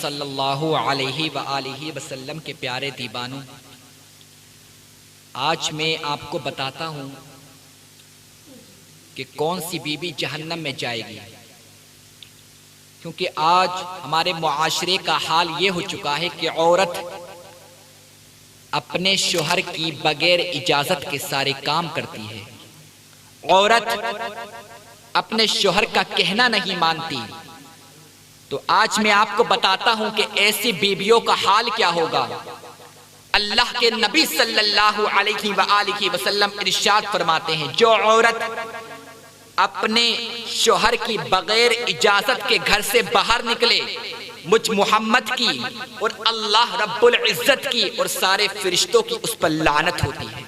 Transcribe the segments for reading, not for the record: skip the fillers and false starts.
صلی اللہ علیہ وآلہ وسلم کے پیارے دیوانوں، آج میں آپ کو بتاتا ہوں کہ کون سی بیوی جہنم میں جائے گی، کیونکہ آج ہمارے معاشرے کا حال یہ ہو چکا ہے کہ عورت اپنے شوہر کی بغیر اجازت کے سارے کام کرتی ہے، عورت اپنے شوہر کا کہنا نہیں مانتی۔ تو آج میں آپ کو بتاتا ہوں کہ ایسی بیویوں کا حال کیا ہوگا۔ اللہ کے نبی صلی اللہ علیہ وآلہ وسلم ارشاد فرماتے ہیں، جو عورت اپنے شوہر کی بغیر اجازت کے گھر سے باہر نکلے، مجھ محمد کی اور اللہ رب العزت کی اور سارے فرشتوں کی اس پر لعنت ہوتی ہے،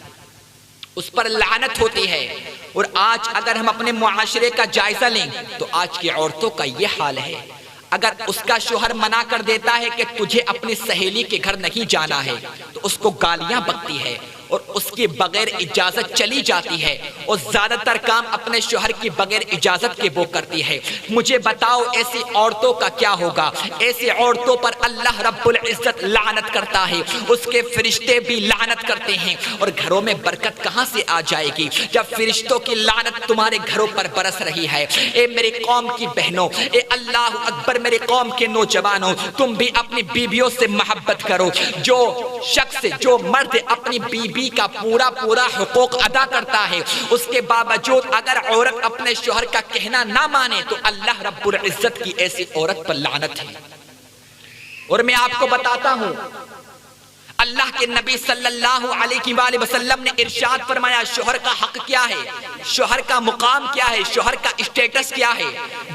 اس پر لعنت ہوتی ہے۔ اور آج اگر ہم اپنے معاشرے کا جائزہ لیں تو آج کی عورتوں کا یہ حال ہے، اگر اس کا شوہر منع کر دیتا ہے کہ تجھے اپنی سہیلی کے گھر نہیں جانا ہے تو اس کو گالیاں بکتی ہے اور اس کی بغیر اجازت چلی جاتی ہے، اور زیادہ تر کام اپنے شوہر کی بغیر اجازت کے وہ کرتی ہے۔ مجھے بتاؤ ایسی عورتوں کا کیا ہوگا؟ ایسی عورتوں پر اللہ رب العزت لعنت کرتا ہے، اس کے فرشتے بھی لعنت کرتے ہیں، اور گھروں میں برکت کہاں سے آ جائے گی جب فرشتوں کی لعنت تمہارے گھروں پر برس رہی ہے۔ اے میری قوم کی بہنوں، اے اللہ اکبر میری قوم کے نوجوانوں، تم بھی اپنی بیویوں سے محبت کرو۔ جو شخص، جو مرد اپنی بیوی کا پورا حقوق ادا کرتا ہے، اس کے باوجود اگر عورت اپنے شوہر کا کہنا نہ مانے تو اللہ رب العزت کی ایسی عورت پر لعنت ہے۔ اور میں آپ کو بتاتا ہوں، اللہ کے نبی صلی اللہ علیہ وآلہ وسلم نے ارشاد فرمایا، شوہر کا حق کیا ہے، شوہر کا مقام کیا ہے، شوہر کا اسٹیٹس کیا ہے۔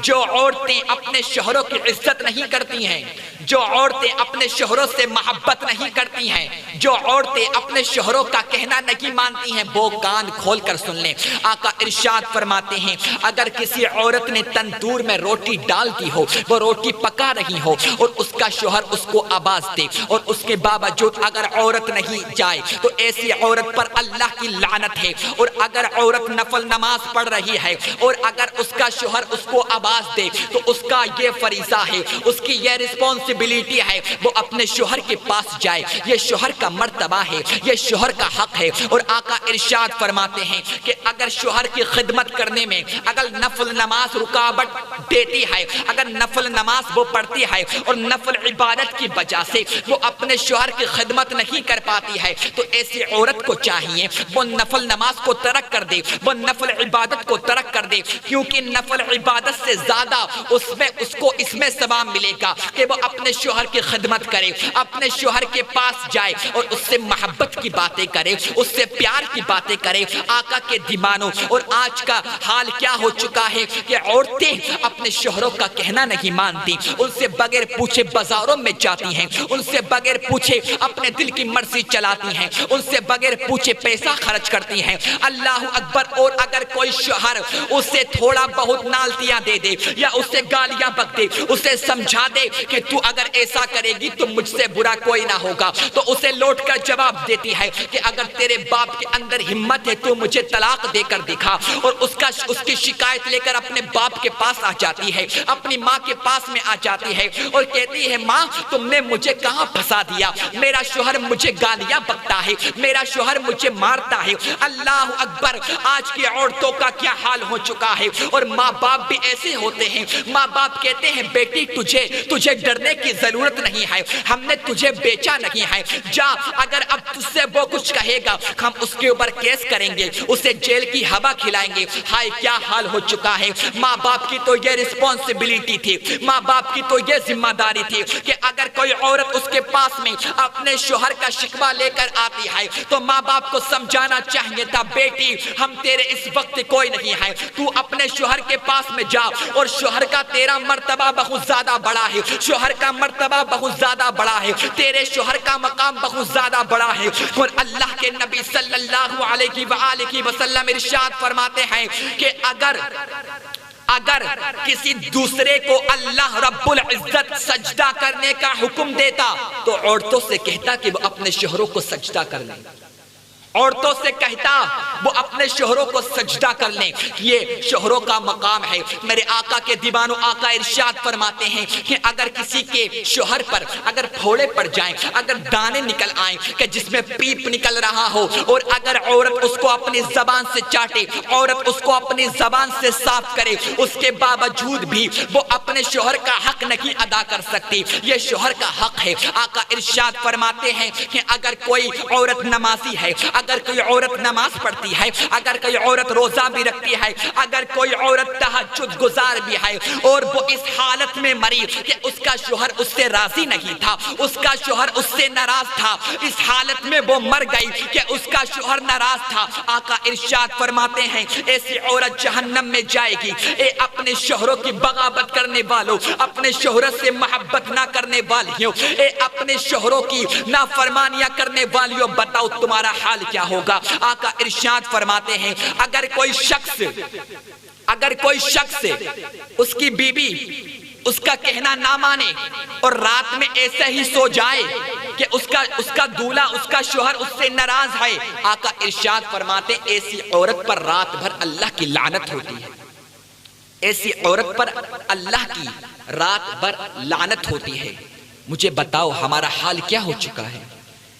جو عورتیں اپنے شوہروں کی عزت نہیں کرتی ہیں، جو عورتیں اپنے شوہروں سے محبت نہیں کرتی ہیں، جو عورتیں اپنے شوہروں کا کہنا نہیں مانتی ہیں، وہ کان کھول کر سن لیں۔ آقا ارشاد فرماتے ہیں، اگر کسی عورت نے تندور میں روٹی ڈال دی ہو، وہ روٹی پکا رہی ہو اور اس کا شوہر اس کو آواز دے اور اس کے باوجود اگر عورت نہیں جائے تو ایسی عورت پر اللہ کی لعنت ہے۔ اور اگر عورت نفل نماز پڑھ رہی ہے اور اگر اس کا شوہر اس کو آواز دے تو اس کا یہ فریضہ ہے، اس کی یہ رسپانسبلٹی ہے، وہ اپنے شوہر کے پاس جائے۔ یہ شوہر کا مرتبہ ہے، یہ شوہر کا حق ہے۔ اور آقا ارشاد فرماتے ہیں کہ اگر شوہر کی خدمت کرنے میں اگر نفل نماز رکاوٹ دیتی ہے، اگر نفل نماز وہ پڑھتی ہے اور نفل عبادت کی وجہ سے وہ اپنے شوہر کی خدمت نہیں کر پاتی ہے تو ایسی عورت کو چاہیے وہ نفل نماز کو ترک کر دے، وہ نفل عبادت کو ترک کر دے، کیونکہ نفل عبادت سے زیادہ اس میں ثواب ملے گا کہ وہ اپنے شوہر کی خدمت کرے، اپنے شوہر کے پاس جائے اور اس سے محبت کی باتیں کرے، اس سے پیار کی باتیں کرے۔ آقا کے دیوانوں، اور آج کا حال کیا ہو چکا ہے کہ عورتیں اپنے شوہروں کا کہنا نہیں مانتی، ان سے بغیر پوچھے بازاروں میں جاتی ہیں، ان سے بغیر پوچھے اپنے دل کی مرضی چلاتی ہیں، ان سے بغیر پوچھے پیسہ خرچ کرتی ہیں۔ اللہ اکبر۔ اور اگر کوئی شوہر اسے تھوڑا بہت نالتیاں دے دے یا اسے گالیاں بک دے، اسے سمجھا دے کہ تو اگر ایسا کرے گی تو مجھ سے برا کوئی نہ ہوگا، تو اسے لوٹ کر جواب دیتی ہے کہ اگر تیرے باپ کے اندر ہمت ہے تو مجھے طلاق دے کر دکھا، اور اس کی شکایت لے کر اپنے باپ کے پاس آ جاتی ہے، اپنی ماں کے پاس میں آ جاتی ہے اور کہتی ہے، ماں تم نے مجھے کہاں پھنسا دیا، میرا شوہر مجھے گالیاں بکتا ہے، میرا شوہر مجھے مارتا ہے۔ اللہ اکبر۔ آج کی عورتوں کا کیا حال ہو چکا ہے۔ اور ماں باپ بھی ایسے ہوتے ہیں، ماں باپ کہتے ہیں، بیٹی تجھے ڈرنے کی ضرورت نہیں ہے، ہم نے تجھے بیچا نہیں ہے، جا اگر اب تجھ سے وہ کچھ کہے گا ہم اس کے اوپر کیس کریں گے، اسے جیل کی ہوا کھلائیں گے۔ ہائے کیا حال ہو چکا ہے۔ ماں باپ کی تو یہ رسپانسبلٹی تھی، ماں باپ کی تو یہ ذمہ داری تھی کہ اگر کوئی عورت اس کے پاس میں اپنے شوہر کا شکوہ لے کر آتی ہے تو ماں باپ کو سمجھانا چاہیے تھا، بیٹی ہم تیرے اس وقت کوئی نہیں ہے، تو اپنے شوہر کے پاس میں جا، اور شوہر کا تیرا مرتبہ بہت زیادہ بڑا ہے، شوہر کا مرتبہ بہت زیادہ بڑا ہے، تیرے شوہر کا مقام بہت زیادہ بڑا ہے۔ اور اللہ کے نبی صلی اللہ علیہ وآلہ وسلم ارشاد فرماتے ہیں کہ اگر کسی دوسرے کو اللہ رب العزت سجدہ کرنے کا حکم دیتا تو عورتوں سے کہتا کہ وہ اپنے شوہروں کو سجدہ کر لیں، عورتوں سے کہتا وہ اپنے شوہروں کو سجدہ کر لیں. یہ شوہروں کا مقام ہے. میرے آقا کے دیوانو آقا ارشاد فرماتے ہیں کہ اگر کسی کے شوہر پر اگر پھوڑے پڑ جائیں, اگر دانے نکل آئیں کہ جس میں پیپ نکل رہا ہو, اور اگر عورت اس کو اپنی زبان سے چاٹے, عورت اس کو اپنی زبان سے صاف کرے, اس کے باوجود بھی وہ اپنے شوہر کا حق نہیں ادا کر سکتی. یہ شوہر کا حق ہے. آقا ارشاد فرماتے ہیں کہ اگر کوئی عورت نمازی ہے, اگر کوئی عورت نماز پڑھتی ہے, اگر کوئی عورت روزہ بھی رکھتی ہے, اگر کوئی عورت تہجد گزار بھی ہے, اور وہ اس حالت میں مری کہ اس کا شوہر اس سے راضی نہیں تھا, اس کا شوہر اس سے ناراض تھا, اس حالت میں وہ مر گئی کہ اس کا شوہر ناراض تھا, آقا ارشاد فرماتے ہیں ایسی عورت جہنم میں جائے گی. اے اپنے شوہروں کی بغاوت کرنے والوں, اپنے شوہر سے محبت نہ کرنے والیوں, اے اپنے شوہروں کی نافرمانیاں کرنے والیوں, بتاؤ تمہارا حال کیا ہوگا. آقا ارشاد فرماتے ہیں اگر کوئی شخص اس کی بیوی اس کا کہنا نہ مانے اور رات میں ایسے ہی سو جائے کہ اس کا دولہا, اس کا شوہر اس سے ناراض ہے, آقا ارشاد فرماتے ایسی عورت پر رات بھر اللہ کی لعنت ہوتی ہے. ایسی عورت پر اللہ کی رات بھر لعنت ہوتی ہے. مجھے بتاؤ ہمارا حال کیا ہو چکا ہے.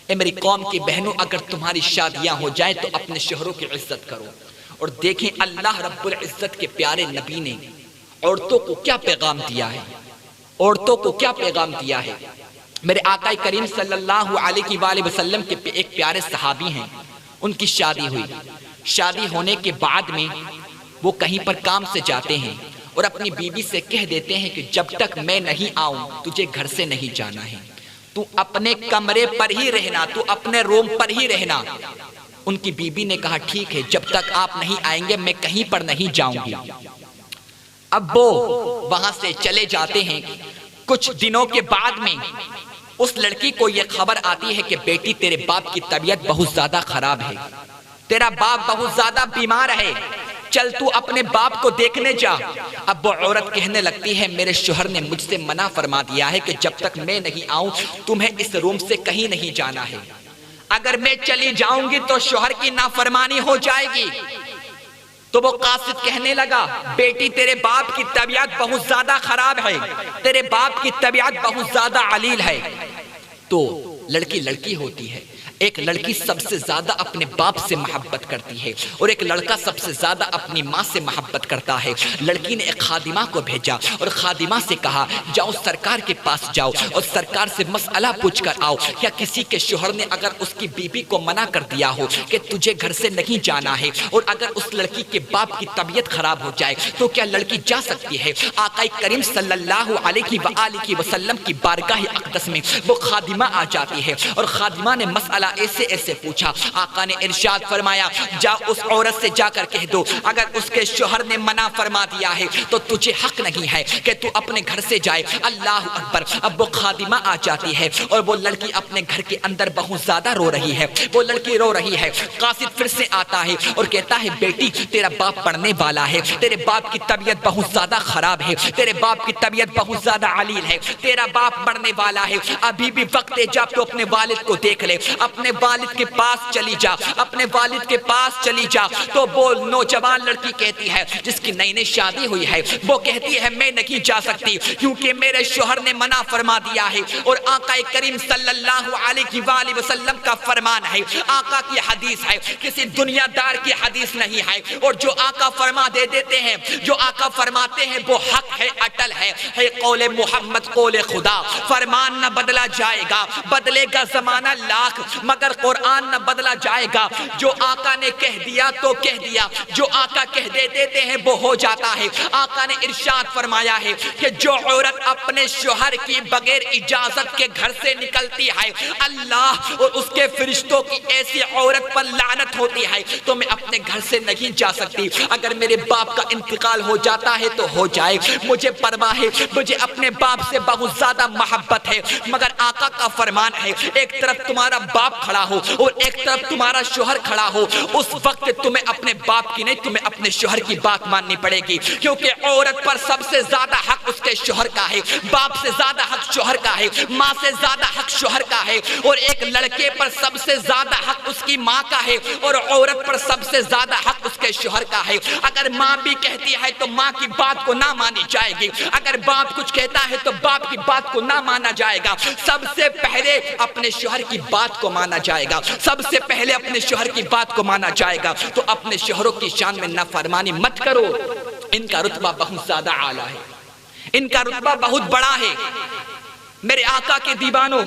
اے میری قوم کی بہنوں, اگر تمہاری شادیاں ہو جائیں تو اپنے شوہروں کی عزت کرو. اور دیکھیں اللہ رب العزت کے پیارے نبی نے عورتوں کو کیا پیغام دیا ہے, عورتوں کو کیا پیغام دیا ہے. میرے آقا کریم صلی اللہ علیہ وآلہ وسلم کے ایک پیارے صحابی ہیں, ان کی شادی ہوئی. شادی ہونے کے بعد میں وہ کہیں پر کام سے جاتے ہیں اور اپنی بیوی سے کہہ دیتے ہیں کہ جب تک میں نہیں آؤں تجھے گھر سے نہیں جانا ہے, تو اپنے کمرے پر ہی رہنا, تو اپنے روم پر ہی رہنا. ان کی بیوی نے کہا ٹھیک ہے, جب تک آپ نہیں آئیں گے میں کہیں پر نہیں جاؤں گی. اب وہ وہاں سے چلے جاتے ہیں. کچھ دنوں کے بعد میں اس لڑکی کو یہ خبر آتی ہے کہ بیٹی تیرے باپ کی طبیعت بہت زیادہ خراب ہے, تیرا باپ بہت زیادہ بیمار ہے, چل تو اپنے باپ کو دیکھنے جا. اب وہ عورت کہنے لگتی ہے میرے شوہر نے مجھ سے منع فرما دیا ہے کہ جب تک میں نہیں آؤں تمہیں اس روم سے کہیں نہیں جانا ہے. اگر میں چلی جاؤں گی تو شوہر کی نافرمانی ہو جائے گی. تو وہ قاصد کہنے لگا بیٹی تیرے باپ کی طبیعت بہت زیادہ خراب ہے, تیرے باپ کی طبیعت بہت زیادہ علیل ہے. تو لڑکی ہوتی ہے. ایک لڑکی سب سے زیادہ اپنے باپ سے محبت کرتی ہے اور ایک لڑکا سب سے زیادہ اپنی ماں سے محبت کرتا ہے. لڑکی نے ایک خادمہ کو بھیجا اور خادمہ سے کہا جاؤ سرکار کے پاس جاؤ اور سرکار سے مسئلہ پوچھ کر آؤ, کیا کسی کے شوہر نے اگر اس کی بیوی کو منع کر دیا ہو کہ تجھے گھر سے نہیں جانا ہے, اور اگر اس لڑکی کے باپ کی طبیعت خراب ہو جائے تو کیا لڑکی جا سکتی ہے. آقا کریم صلی اللہ علیہ وآلہ وسلم کی بارگاہ اقدس میں وہ خادمہ آ جاتی ہے اور خادمہ نے مسئلہ ایسے پوچھا. آقا نے ارشاد فرمایا جا اس عورت سے جا کر کہہ دو اگر اس کے شوہر نے منع فرما دیا ہے تو تجھے حق نہیں ہے کہ تو اپنے گھر سے جائے. اللہ اکبر. اب وہ خادمہ آ جاتی ہے اور وہ لڑکی اپنے گھر کے اندر بہت زیادہ رو رہی ہے, وہ لڑکی رو رہی ہے. قاصد پھر سے آتا ہے اور کہتا ہے بیٹی تیرا باپ پڑھنے والا ہے, تیرے باپ کی طبیعت بہت زیادہ خراب ہے, تیرے باپ کی طبیعت بہت زیادہ علیل ہے, تیرا باپ مرنے والا ہے, ابھی بھی وقت ہے جب تو اپنے والد کو دیکھ لے, اپنے والد کے پاس چلی جا, اپنے والد کے پاس چلی جا. تو وہ نوجوان لڑکی کہتی ہے جس کی نئی نئی شادی ہوئی ہے, وہ کہتی ہے میں نہیں جا سکتی کیونکہ میرے شوہر نے منع فرما دیا ہے. اور آقا کریم صلی اللہ علیہ وآلہ وسلم کا فرمان ہے, آقا کی حدیث ہے, کسی دنیا دار کی حدیث نہیں ہے. اور جو آقا فرما دے دیتے ہیں, جو آقا فرماتے ہیں وہ حق ہے, اٹل ہے قول محمد قول خدا. فرمان نہ بدلا جائے گا, بدلے گا زمانہ لاکھ مگر قرآن نہ بدلا جائے گا. جو آقا نے کہہ دیا تو کہہ دیا, جو آقا کہہ دیتے ہیں وہ ہو جاتا ہے. آقا نے ارشاد فرمایا ہے کہ جو عورت اپنے شوہر کی بغیر اجازت کے گھر سے نکلتی ہے اللہ اور اس کے فرشتوں کی ایسی عورت پر لعنت ہوتی ہے. تو میں اپنے گھر سے نہیں جا سکتی. اگر میرے باپ کا انتقال ہو جاتا ہے تو ہو جائے, مجھے پرواہ ہے, مجھے اپنے باپ سے بہت زیادہ محبت ہے, مگر آقا کا فرمان ہے ایک طرف تمہارا باپ باپ کھڑا ہو اور ایک طرف تمہارا شوہر کھڑا ہو، اس وقت تمہیں اپنے باپ کی نہیں، تمہیں اپنے شوہر کی بات ماننی پڑے گی، کیونکہ عورت پر سب سے زیادہ حق اس کے شوہر کا ہے، باپ سے زیادہ حق شوہر کا ہے، ماں سے زیادہ حق شوہر کا ہے، اور ایک لڑکے پر سب سے زیادہ حق اس کی ماں کا ہے، اور عورت پر سب سے زیادہ حق اس کے شوہر کا ہے۔ اگر ماں بھی کہتی ہے تو ماں کی بات کو نہ مانی جائے گی، اگر باپ کچھ کہتا ہے تو باپ کی بات کو نہ مانا جائے گا۔ سب سے پہلے اپنے شوہر کی بات کو مانا جائے گا، سب سے پہلے اپنے شوہر کی بات کو مانا جائے گا۔ تو اپنے شوہروں کی شان میں نافرمانی مت کرو، ان کا رتبہ بہت زیادہ اعلیٰ ہے، ان کا رتبہ بہت بڑا ہے۔ میرے آقا کے دیوانوں،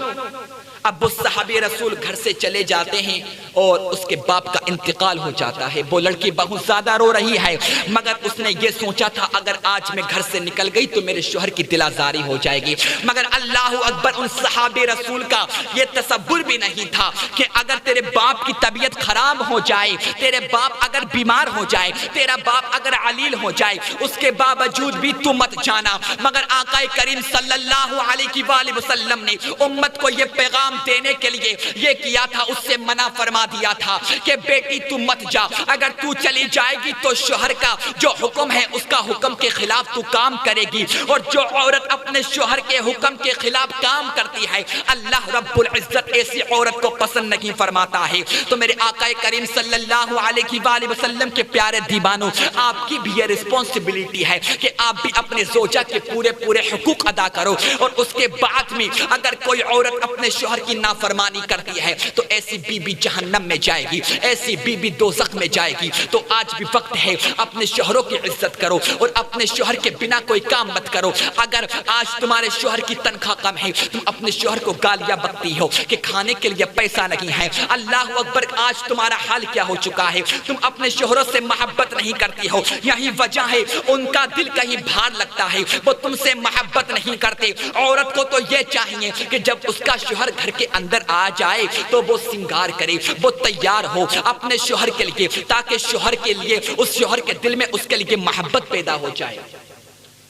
اب وہ صحابی رسول گھر سے چلے جاتے ہیں اور اس کے باپ کا انتقال ہو جاتا ہے۔ وہ لڑکی بہت زیادہ رو رہی ہے، مگر اس نے یہ سوچا تھا اگر آج میں گھر سے نکل گئی تو میرے شوہر کی دل آزاری ہو جائے گی، مگر اللہ اکبر، ان صحابی رسول کا یہ تصور بھی نہیں تھا کہ اگر تیرے باپ کی طبیعت خراب ہو جائے، تیرے باپ اگر بیمار ہو جائے، تیرا باپ اگر علیل ہو جائے، اس کے باوجود بھی تو مت جانا۔ مگر آقا کریم صلی اللہ علیہ وآلہ وسلم نے امت کو یہ پیغام دینے کے لیے یہ کیا تھا، اس سے منع فرما دیا تھا کہ بیٹی تو مت جا، اگر تو چلی جائے گی تو شوہر کا جو حکم ہے اس کا حکم کے خلاف تو کام کرے گی، اور جو عورت اپنے شوہر کے حکم کے خلاف کام کرتی ہے اللہ رب العزت ایسی عورت کو پسند نہیں فرماتا ہے۔ تو میرے آقا کریم صلی اللہ علیہ وآلہ وسلم کے پیارے دیوانوں، آپ کی بھی یہ ریسپانسبلٹی ہے کہ آپ بھی اپنے زوجہ کے پورے حقوق ادا کرو، اور اس کے بعد میں اگر کوئی عورت اپنے شوہر کی نافرمانی کرتی ہے تو ایسی بیوی جہنم میں جائے گی، ایسی بیوی دوزخ میں جائے گی۔ تو آج بھی وقت ہے اپنے شوہروں کی عزت کرو اور اپنے شوہر کے بنا کوئی کام مت کرو۔ اگر آج تمہارے شوہر کی تنخواہ کم ہے، تم اپنے شوہر کو گالیاں بکتی ہو کہ کھانے کے لیے پیسہ نہیں ہے، اللہ اکبر، آج تمہارا حال کیا ہو چکا ہے، تم اپنے شوہروں سے محبت نہیں کرتی ہو، یہی وجہ ہے ان کا دل کہیں بھار لگتا ہے، وہ تم سے محبت نہیں کرتے۔ عورت کو تو یہ چاہیے کہ جب اس کا شوہر گھر کے اندر آ جائے تو وہ سنگار کرے، وہ تیار ہو اپنے شوہر کے لیے، تاکہ شوہر کے لیے، اس شوہر کے دل میں اس کے لیے محبت پیدا ہو جائے،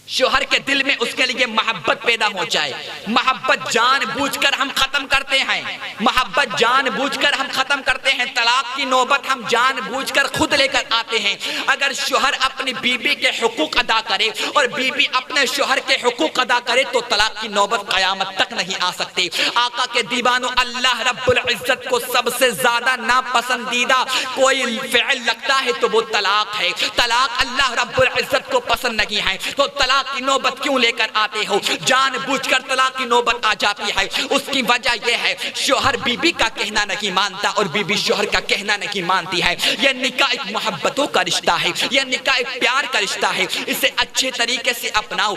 شوہر کے دل میں اس کے لیے محبت پیدا ہو جائے۔ محبت جان بوجھ کر ہم ختم کرتے ہیں، محبت جان بوجھ کر ہم ختم کرتے ہیں، طلاق کی نوبت ہم جان بوجھ کر خود لے کر آتے ہیں۔ اگر شوہر اپنی بیوی کے حقوق ادا کرے اور بیوی اپنے شوہر کے حقوق ادا کرے تو طلاق کی نوبت قیامت تک نہیں آ سکتی۔ آقا کے دیوانوں، اللہ رب العزت کو سب سے زیادہ ناپسندیدہ کوئی فعل لگتا ہے تو وہ طلاق ہے۔ طلاق اللہ رب العزت کو پسند نہیں ہے، تو طلاق کی نوبت کیوں لے کر آتے ہو؟ جان بوجھ کر طلاق کی نوبت آ جاتی ہے، اس کی وجہ یہ ہے شوہر بیوی کا کہنا نہیں مانتا اور بیوی شوہر کا کہنا نہیں مانتی ہے۔ یہ نکاح ایک محبتوں کا رشتہ ہے، یہ نکاح ایک پیار کا رشتہ ہے، اسے اچھے طریقے سے اپناؤ۔